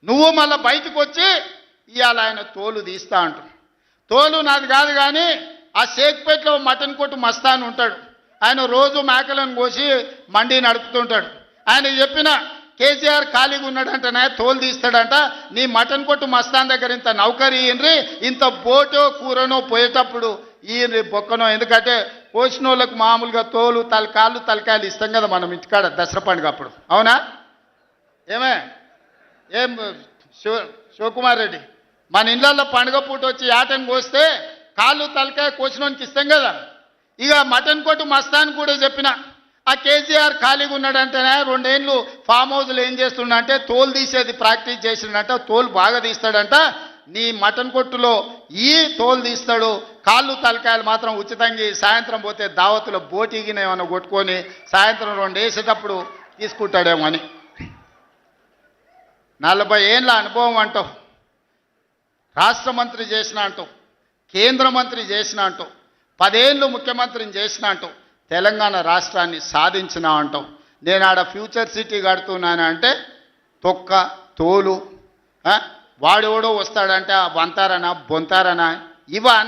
నువ్వు మళ్ళీ బయటకు వచ్చి ఇవాళ ఆయన తోలు తీస్తా అంటు. తోలు నాది కాదు కానీ ఆ షేక్పేటలో మటన్ కొట్టు మస్తాన్ ఉంటాడు. ఆయన రోజు మేకలను కోసి మండి నడుపుతుంటాడు. ఆయన చెప్పిన కేసీఆర్ ఖాళీగా ఉన్నాడంటనే తోలు తీస్తాడంట. నీ మటన్ కొట్టు మస్తాన్ దగ్గర ఇంత నౌకరీ ఇయ్యండ్రి, ఇంత బోటో కూరనో పోయేటప్పుడు ఈయన బొక్కనో. ఎందుకంటే కోసిన వాళ్ళకు మామూలుగా తోలు తలకాయలు ఇస్తాం కదా మనం ఇంటికాడ దసరా పండుగ అప్పుడు. అవునా? ఏం శివకుమార్ రెడ్డి, మన ఇళ్ళల్లో పండుగ పూట వచ్చి యాటను కోస్తే కాళ్ళు తలకాయ కోసినోనికి ఇస్తాం కదా. ఇక మటన్ కొట్టు మస్తాన్ కూడా చెప్పిన ఆ కేసీఆర్ ఖాళీగా ఉన్నాడంటేనే 2 ఏళ్ళు ఫామ్ హౌస్లో ఏం చేస్తుండంటే తోలు తీసేది ప్రాక్టీస్ చేసిండంట. తోలు బాగా తీస్తాడంట. నీ మటన్ కొట్టులో ఈ తోలు తీస్తాడు, కాళ్ళు తలకాయలు మాత్రం ఉచితంగా సాయంత్రం పోతే దావతులో బోటిగిన ఏమైనా కొట్టుకొని సాయంత్రం 2 వేసేటప్పుడు తీసుకుంటాడేమో అని. 40 ఏళ్ళ అనుభవం అంటావు, రాష్ట్ర మంత్రి చేసిన అంటావు, కేంద్ర మంత్రి చేసిన అంటావు, 10 ఏళ్ళు ముఖ్యమంత్రిని చేసిన అంటావు, తెలంగాణ రాష్ట్రాన్ని సాధించిన అంటావు. నేను ఆడ ఫ్యూచర్ సిటీ కడుతున్నాను అంటే తొక్క తోలు వాడెవడో వస్తాడంటే వంతారనా బొంతారనా ఇవనే